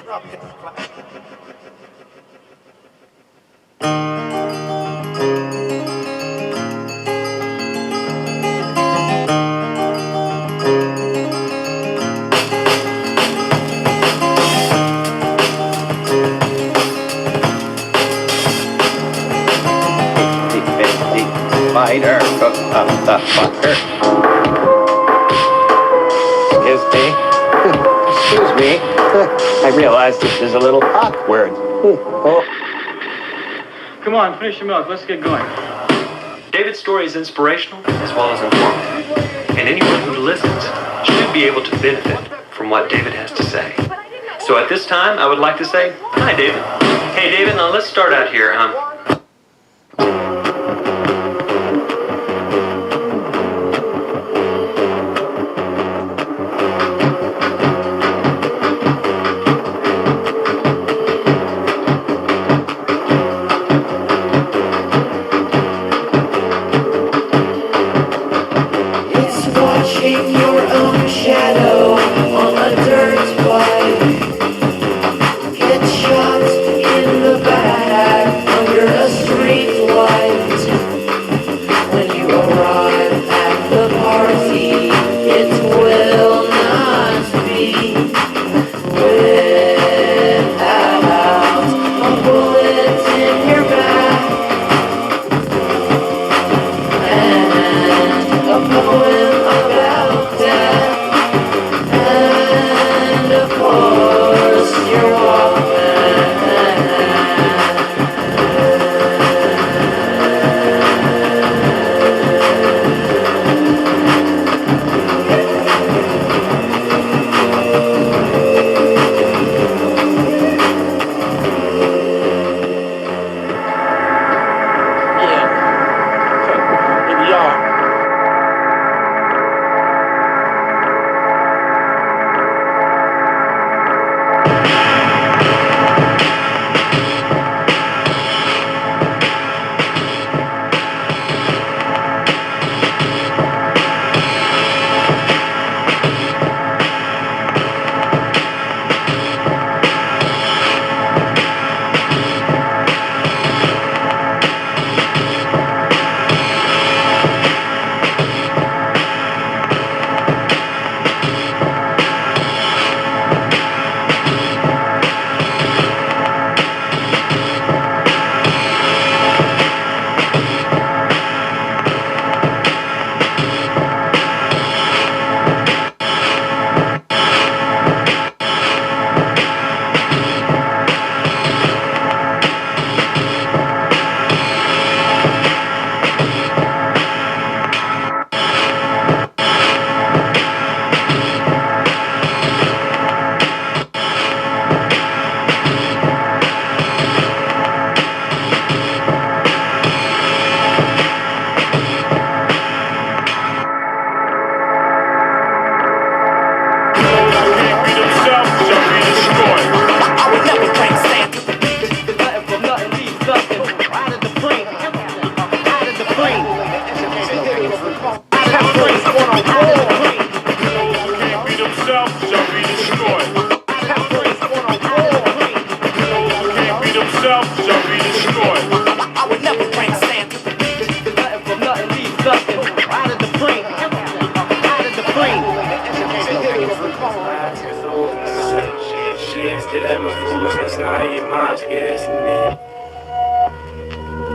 Spider, cook up the butter. Excuse me. Excuse me. I realize this is a little awkward. Oh. Come on, finish your milk. Let's get going. David's story is inspirational as well as informative, and anyone who listens should be able to benefit from what David has to say. So at this time, I would like to say, hi, David. Hey, David, now let's start out here.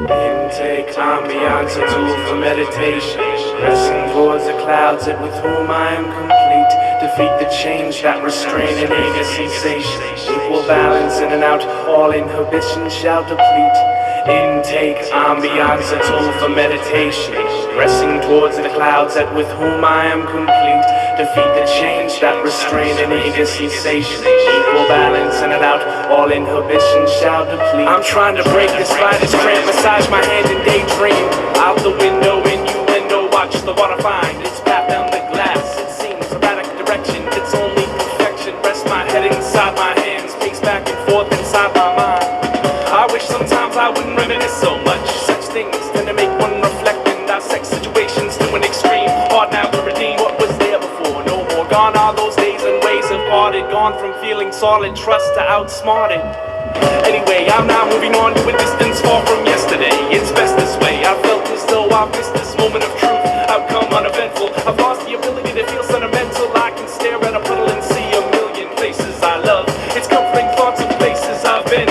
Intake ambiance, a tool for meditation. Pressing towards the clouds, it with whom I am complete. Defeat the change that restrain an eager sensation. Equal balance in and out, all inhibition shall deplete. Intake ambiance, a tool for meditation. Pressing towards the clouds, that with whom I am complete. Defeat the change that restrain an eager sensation. Equal balance in and out, all inhibition shall deplete. I'm trying to break this spider's cramp, massage my hand and daydream. Out the window, innuendo, watch the water find its path down the glass. It seems erratic direction, it's only perfection. Rest my head inside my hands, pace back and forth inside my mind. I wish sometimes I wouldn't reminisce so much. Such things tend to make one reflect and dissect situations to an extreme. Hard now to redeem what was there before. No more gone are those days and ways have parted, gone from feeling solid trust to outsmarted. Anyway, I'm now moving on to a distance far from yesterday. It's best this way. I felt as though I've missed this moment of truth. Outcome uneventful. I've lost the ability to feel sentimental. I can stare at a puddle and see a million faces I love. It's comforting thoughts of places I've been,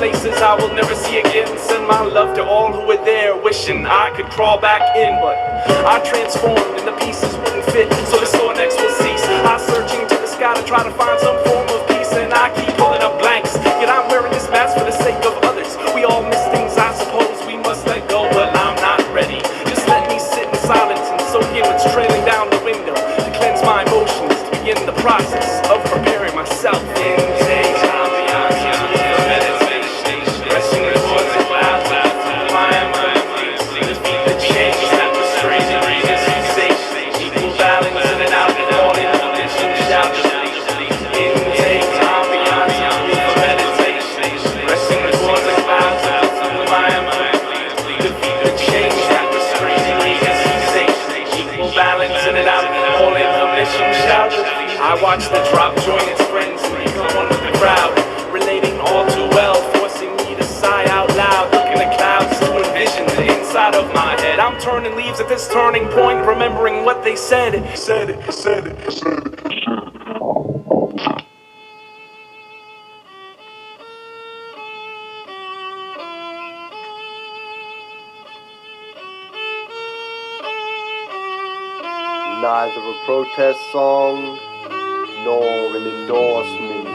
places I will never see again. Send my love to all who were there, wishing I could crawl back in, but I transformed and the pieces wouldn't fit, so the store next will cease. I'm searching to the sky to try to find some form of peace, and I keep pulling up blanks. Yet I'm wearing this mask for the sake of others. We all miss things, I suppose we must let go, but I'm not ready. Just let me sit in silence and soak in what's trailing down the window, to cleanse my emotions, to begin the process of preparing myself. I watch the drop join its friends and become one with the crowd, relating all too well, forcing me to sigh out loud, looking at clouds to envision the inside of my head. I'm turning leaves at this turning point, remembering what they said. Neither a protest song nor an endorsement.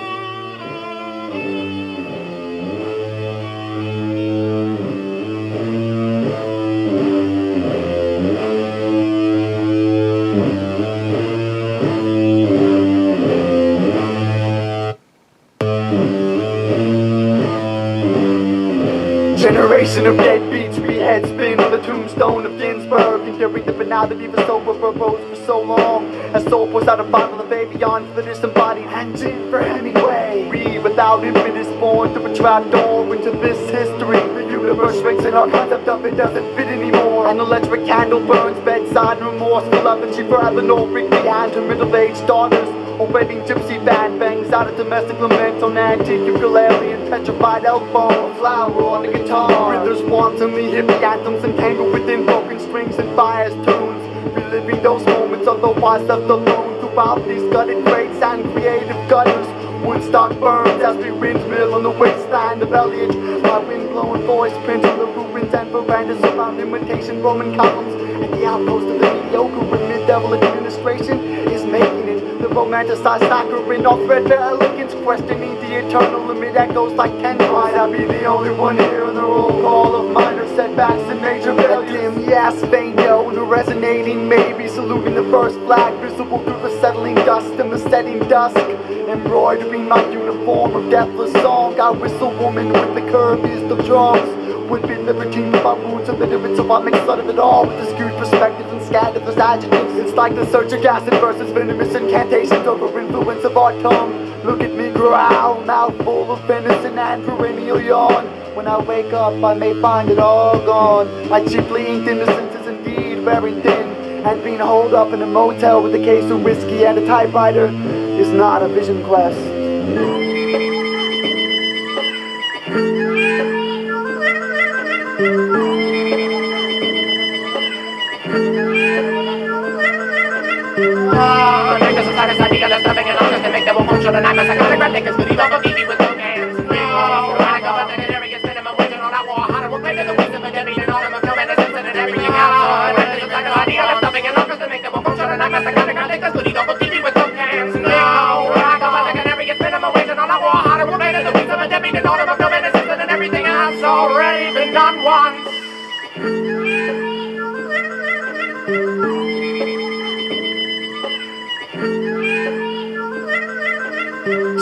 Generation of deadbeats, we head spin on the tombstone of Ginsburg, and carry the banality of a sober proposed for so long. As soul pours out a bottle of avion for the disembodied engine for Hemingway. We, without infant, is born through a trap door into this history. The universe shrinks and our concept of it doesn't fit anymore. An electric candle burns bedside, remorseful love, and she forever no Rigby and her middle-aged daughters. A wedding gypsy band bangs out a domestic lament on antique ukulele and petrified elbow. A flower on a guitar. Withers wantonly hippie anthems entangled within broken strings and biased tunes. Reliving those moments otherwise left alone throughout these gutted crates and creative gutters. Woodstock burns as we windmill on the wasteland of Elliot. My wind-blown voice printing the ruins and verandas around imitation Roman columns. At the outpost of the mediocre when mid-level administration is making it. The romanticized saccharine of threadbare elegance, questioning the eternal limit echoes like ten. Might I be the only one here in the roll call of minor setbacks and major failures? Dim, yes, faint, no, and a resonating maybe, saluting the first flag visible through the settling dust and the setting dusk. Embroidering my uniform of deathless song, I whistle woman with the curviest of drums. Would be libertine with my roots and literature, so I make fun of it all with the skewed perspectives and scandalous adjectives. It's like the search of acid versus venomous incantations over influence of our tongue. Look at me growl, mouth full of venison and perennial yawn. When I wake up, I may find it all gone. My cheaply inked innocence is indeed very thin, and being holed up in a motel with a case of whiskey and a typewriter is not a vision quest. Already been done once.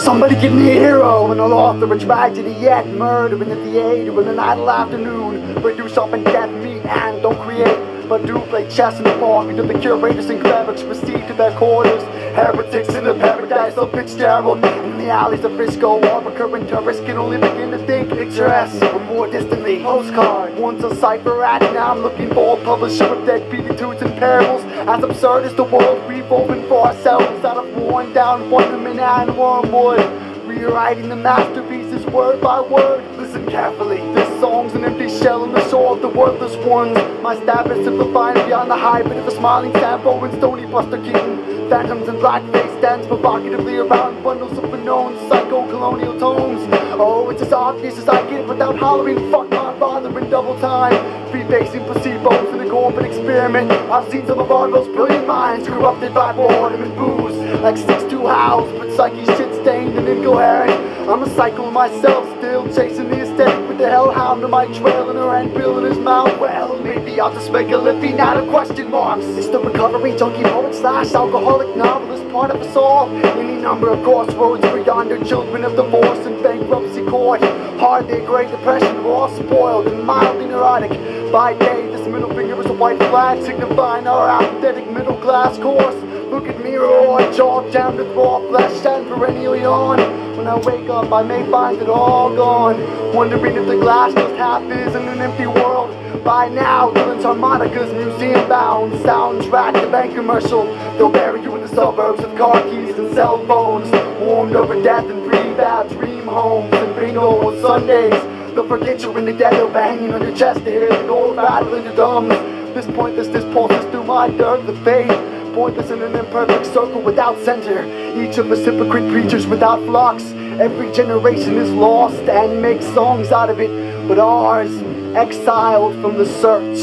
Somebody give me a hero and an author of tragedy yet. Murder in the theater in an idle afternoon. Produce off and death meet and don't create. but do play chess in the park until the curators and clerics proceed to their quarters. Heretics in the paradise of Fitzgerald. In the alleys of Frisco, all recurrent tourists can only begin to think picturesque. Or more distantly, postcard. Once a cipher at, now I'm looking for a publisher of dead beatitudes and parables. As absurd as the world we've opened for ourselves out of worn down wonderment and wormwood. Rewriting the masterpieces word by word. Listen carefully, this song's an empty shell in the soul of the worthless ones. My stab is simplifying beyond the hybrid of a smiling Sambo and Stony Buster Keaton. Phantoms and blackface stands provocatively around bundles of unknown psycho-colonial tones. Oh, it's as obvious as I get without hollering fuck my father in double time. Free-facing placebos in a corporate experiment. I've seen some of our most brilliant minds corrupted by boredom and booze. Like 6'2" howls, but psyche shit-stained and incoherent. I'm a cycle myself, still chasing the aesthetic with the hellhound on my trail and her hand pill in his mouth. Well, maybe I'll just make a living out of question marks. It's the recovery junkie poet slash alcoholic novelist, part of us all. Any number of crossroads for yonder children of divorce and bankruptcy court. Hard their Great Depression, raw, spoiled, and mildly neurotic. By day, this middle finger is a white flag signifying our apathetic middle class course. Look at me roar, jaw jammed with raw flesh and perennial yawn. When I wake up, I may find it all gone. Wondering if the glass just half is in an empty world. By now, Dylan's harmonicas, museum bound. Soundtrack, the bank commercial. They'll bury you in the suburbs with car keys and cell phones. Warmed over death and rehab dream homes and bingo on Sundays. They'll forget you're in the dead, they'll banging on your chest to hear the gold rattle in your gums. This pointlessness pulses through my dirt, the faith. Pointless in an imperfect circle without center. Each of us hypocrite preachers without flocks. Every generation is lost and makes songs out of it, but ours, exiled from the search.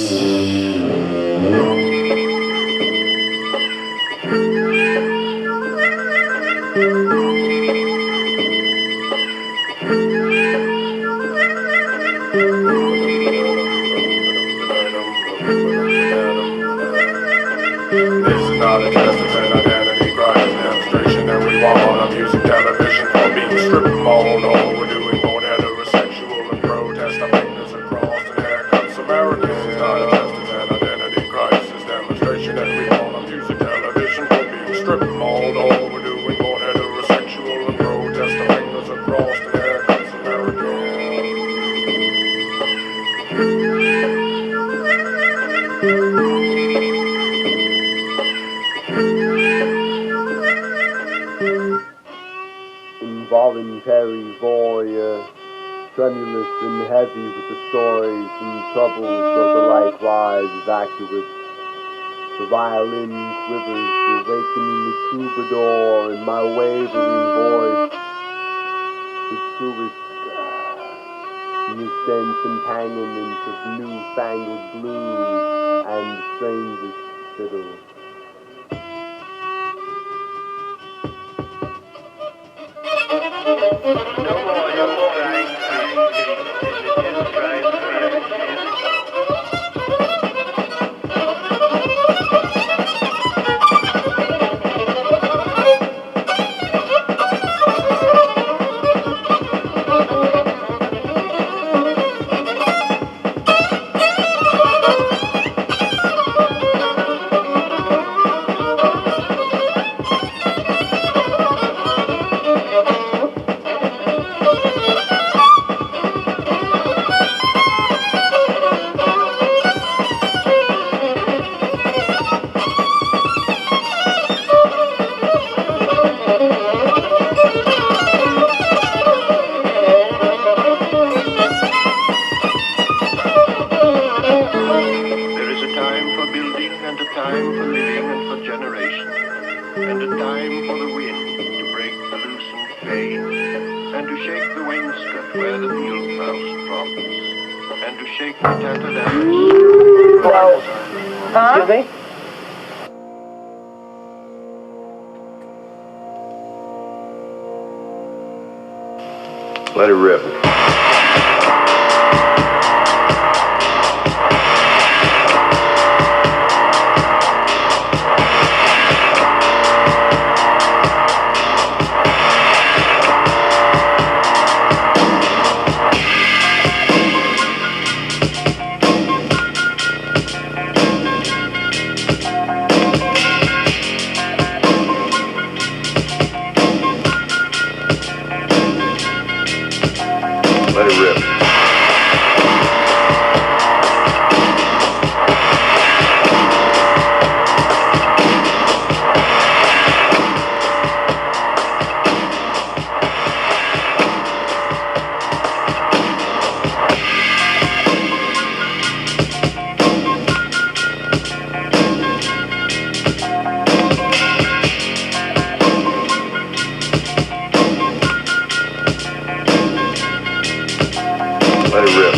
Not a justice and identity crisis demonstration that we want on music television for being stripped mall. No, we're doing more heterosexual and protest our fingers across and haircuts Americans. This is not a justice and identity crisis demonstration that we want on music television for being stripped mall. No, we're doing more heterosexual and protest our fingers across and haircuts Americans. Involuntary voyeur, tremulous and heavy with the stories and troubles of the likewise vacuous. The violin quivers, awakening the troubadour in my wavering voice. The truest sense entanglement of newfangled blues and strangest fiddles. Let it rip. Let it rip. Let it rip.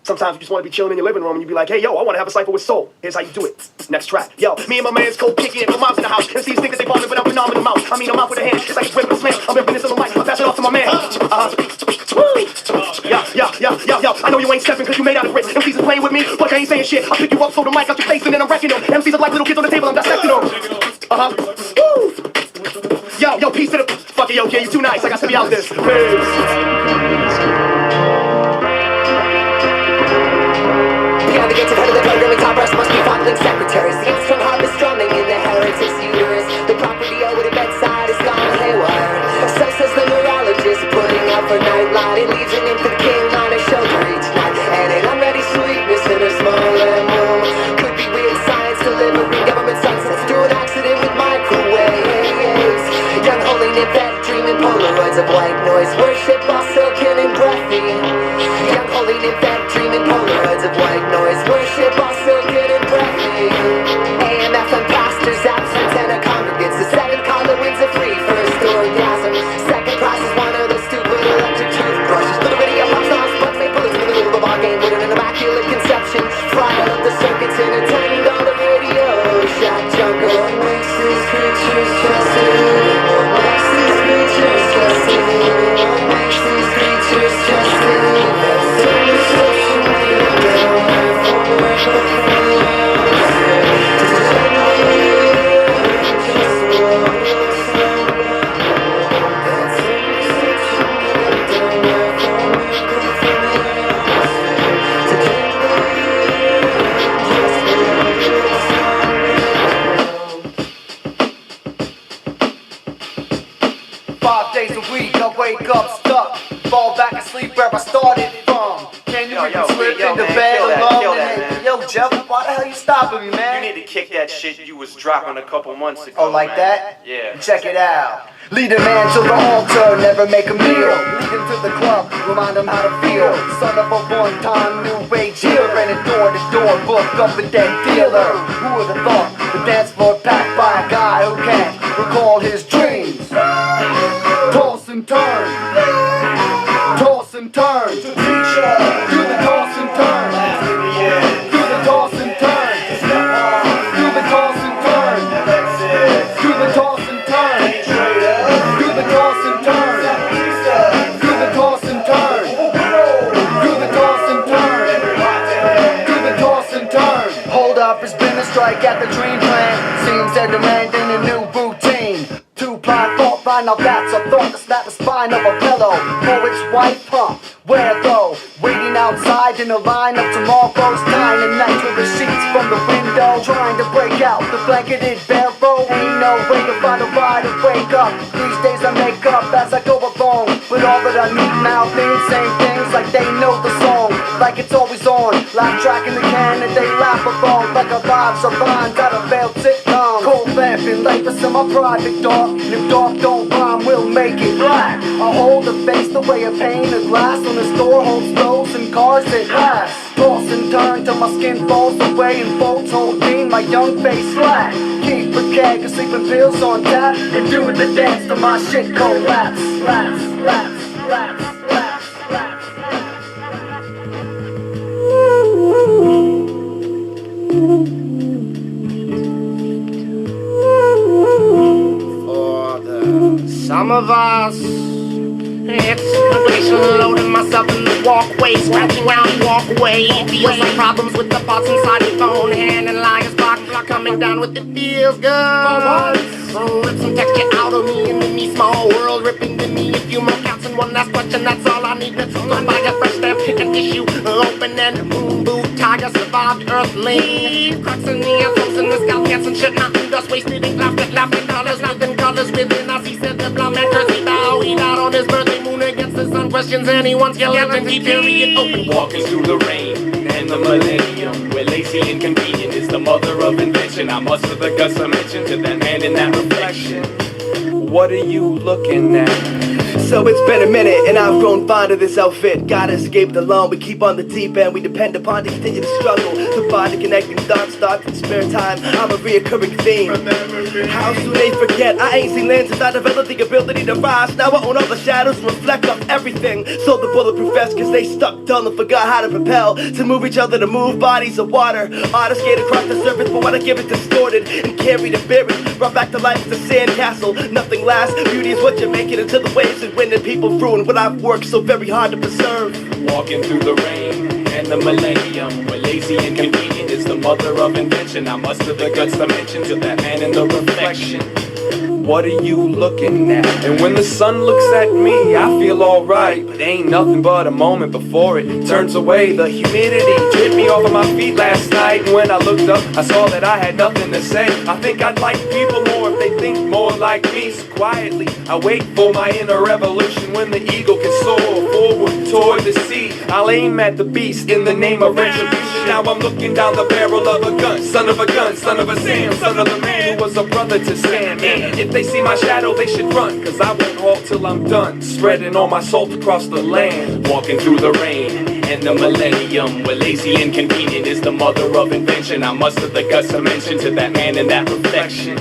Sometimes you just want to be chilling in your living room and you be like, hey, yo, I want to have a cypher with soul. Here's how you do it. Next track. Yo, me and my man's cold kicking it. My mom's in the house. And these niggas, they falling, but I'm phenomenal mouth. I mean, I'm out with a hand. It's like a whip and slam. I'm ripping this on the mic. I pass it off to my man. Yo. I know you ain't stepping because you made out of grit. MCs is playing with me, but I ain't saying shit. I pick you up, throw the mic out your face, and then I'm wrecking them. MCs are like little kids on the table. I'm dissecting them. Yo, peace to the... Fuck it, yo, yeah, you too nice. I got to be out this. Beyond the gates of heaven, the programming top brass must be fondling secretaries. The strong harvest strumming in the heretic's uterus. The property over the bedside is gone haywire. So says the neurologist, putting out for nightlight. It leaves an infant king on his shoulder each night. And an unready sweetness in a small room. Could be weird science delivering government sunsets through an accident with microwaves. Young holy nymphet dreaming polaroids of white noise. Worship all silken and breathy. Young holy nymphet dreaming polaroids of white noise. Worship all silken and breathy. AMF and pastors absent and a congregates. The 7 collar winds are free. First orgasm. Second prize is one of the stupid electric toothbrushes. Little video pop songs, but they bullets in the middle of the ball game with an immaculate conception. Fire up the circuits in a $10 radio shack jungle. What makes these creatures trusted? What makes these creatures trusted? What makes these creatures trusted? Wake up stuck, fall back asleep where I started from. Can you slip into bed alone? Yo, Jeff, why the hell you stopping me, man? You need to kick that shit you was dropping a couple months ago. Oh, like man. that? Yeah. Check it out. Lead a man to the altar, never make a meal. Lead him to the club, remind him how to feel. Son of a one-time new age healer, and a door-to-door book up a dead dealer. Who would have thought the dance floor packed by a guy who can't recall his dreams? Toss and turn, toss and turn. Do the toss and turn, do the toss and turn, do the toss and turn, do the toss and turn, do the toss and turn, do the toss and turn, do the toss and turn, do the toss and turn. Hold up, it's been a strike at the dream plan. Seems they're demanding a new routine. Two-ply thought line, now that's a thought to snap the spine of a pillow. Poet's wife, huh? Where though? Waiting outside in a line of tomorrow's time. And night with the sheets from the window, trying to break out the blanketed barefoot. Ain't no way to find a ride and wake up. These days I make up as I go along, but all that I need now means same things like they know the song, like it's always on. on. Laugh track in the can and they laugh along like a vibe survived out of failed sitcom. Cold vamping, Lapis in my private dark. If dark don't rhyme, we'll make it black. I hold the face the way a pane of glass on the store holds those and cars that last. Toss and turn till my skin falls away and folds holding my young face flat. Keep a keg of sleeping pills on tap and doing the dance till my shit collapse. Laps, laps, laps, laps, laps. For the some of us, it's completion, loading myself in the walkway, scratching round the walkway. Feels like problems with the parts inside your phone, hand and liars block coming down with it feels good. Rip some texture out of me and in me small world, ripping to me a few more counts and one last question. That's all I need. That's gone by a fresh stamp and issue open and boom boot tiger survived earthling. Cracks in the atoms in the scalp, cats and shit, nothing dust wasted ink, laughing colors, nothing colors within us. He said the blonde man curtsy bow, he died on his birthday. Moon against the sun, questions anyone's skeleton, keep period open. Walking through the rain and the millennium, where lazy and convenient is the mother of invention. I muster the guts to mention to that man in that reflection. What are you looking at? So it's been a minute and I've grown fond of this outfit. Gotta escape alone, we keep on the deep end. We depend upon to continue to struggle. The body connecting dots, thoughts in spare time. I'm a reoccurring theme. How soon they forget? I ain't seen land since I developed the ability to rise. Now I own all the shadows and reflect off everything. So the bulletproof vest, cause they stuck dull and forgot how to propel. To move each other, to move bodies of water. Artists skate across the surface, but when I give it distorted and carry the buried, brought back to life as a sandcastle. Nothing lasts, beauty is what you make it into the waves and wind, and people ruin what I've worked so very hard to preserve. Walking through the rain and the millennium, where lazy and convenient is the mother of invention. I muster the guts to mention to that man in the reflection. What are you looking at? And when the sun looks at me, I feel alright, but ain't nothing but a moment before it turns away. The humidity dripped me off of my feet last night, and when I looked up, I saw that I had nothing to say. I think I'd like people more if they think more like me. So quietly, I wait for my inner revolution when the eagle can soar forward toward the sea. I'll aim at the beast in the name of retribution. Now I'm looking down the barrel of a gun, son of a gun, son of a Sam, son of the man who was a brother to Sam. Man, if they see my shadow, they should run, cause I won't halt till I'm done, spreading all my salt across the land. Walking through the rain and the millennium, where lazy and convenient is the mother of invention. I muster the guts to mention to that man in that reflection.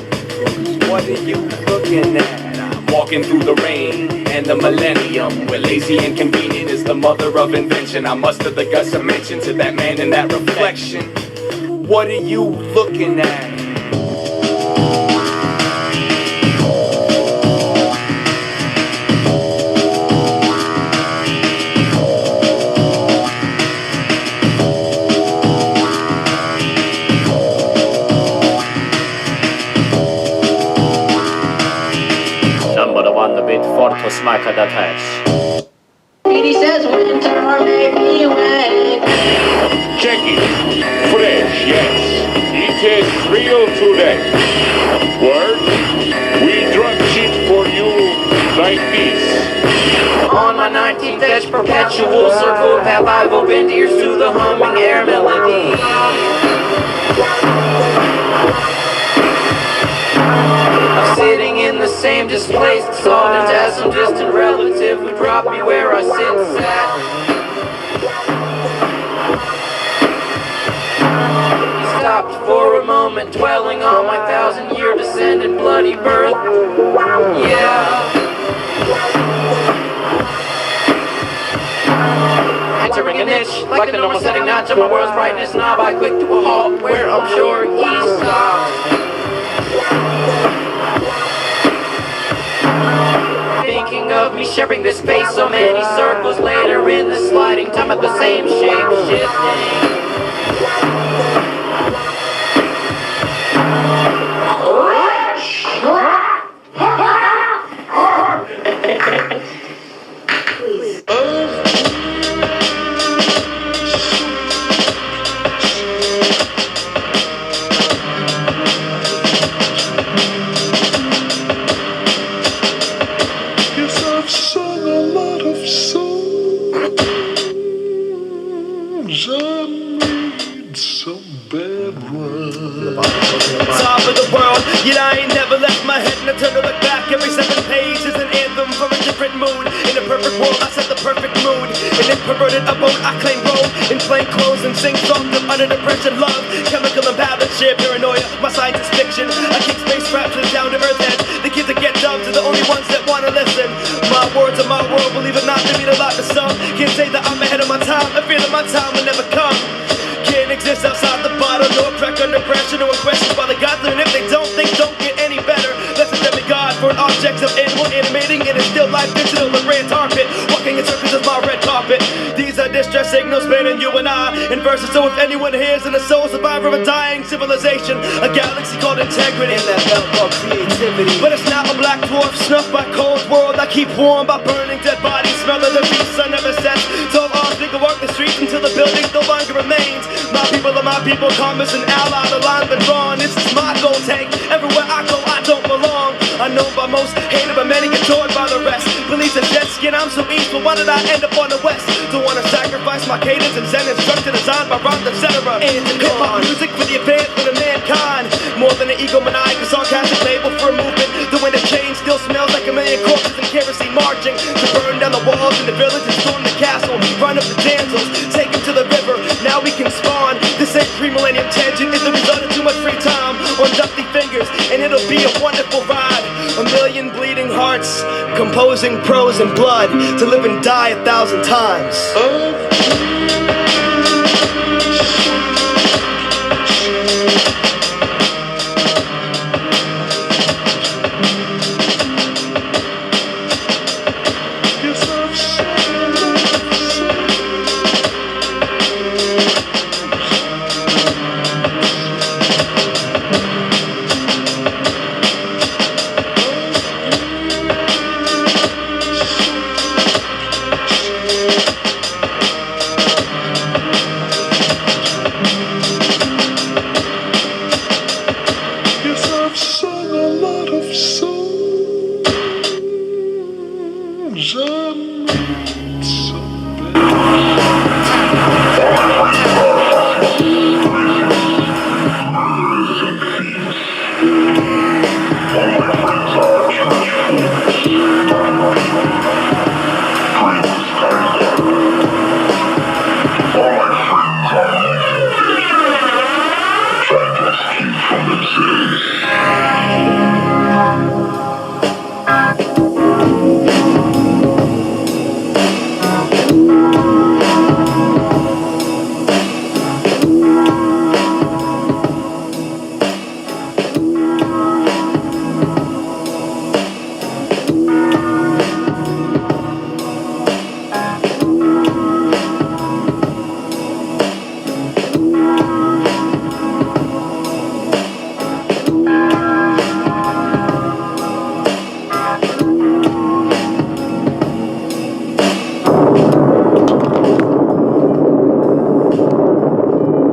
What are you looking at? I'm walking through the rain and the millennium, where lazy and convenient is the mother of invention. I muster the guts to mention to that man in that reflection. What are you looking at? On the bit for to smack at that hatch. He says winter make me wet. Check it. Fresh, yes. It is real today. Word? We drop shit for you like this. On my 19th edge, perpetual circle path, I've opened ears to the humming air melody. I'm sitting in the same displaced solvent as some distant relative who dropped me where I sit sat. He stopped for a moment, dwelling on my 1,000-year descendant bloody birth. Yeah. Entering a niche, like the normal setting notch of my world's brightness knob, I click to a halt where I'm sure he stopped. Thinking of me sharing this space so many circles later in the sliding time at the same shape shifting. Sung a lot of songs. perverted a boat, I claim roll in plain clothes and sing songs of under depression, love, chemical imbalance, sheer paranoia, my science is fiction. I kick space raps with down to earth heads. The kids that get dubbed are the only ones that wanna listen. My words are my world, believe it not, they mean a lot to some. Can't say that I'm ahead of my time, I feel that my time will never come. Can't exist outside the bottle, no crack under pressure, no questions by the gods, and if they don't think don't get any better. That's a demigod for an object of animal animating in a still life digital and red carpet. Walking in circles is my red carpet. These are distress signals spanning you and I in verses, so if anyone hears in a soul survivor of a dying civilization, a galaxy called integrity, and that belt called creativity. But it's not a black dwarf snuffed by cold world. I keep warm by burning dead bodies, smell of the beast, sun never sets. So arms we can walk the streets until the building no longer remains. My people are my people, commerce and ally, the line's been drawn. This is my gold tank, everywhere I go I don't belong. Unknown by most, hated by many, adored by the rest. Police are jet skin, I'm so east, but why did I end up on the west? Don't wanna sacrifice my cadence and zen instructor designed by Ron, etc. Hip-hop music for the advancement of mankind. More than an egomaniacal sarcastic label for a movement. The wind of change still smells like a million corpses and kerosene marching to burn down the walls in the village and storm the castle. Run up the damsels, take them to the river, now we can spawn. This ain't pre-millennium tangent, is the result of too much free time on dusty fingers, and it'll be a wonderful ride. A million bleeding hearts, composing prose and blood, to live and die 1,000 times.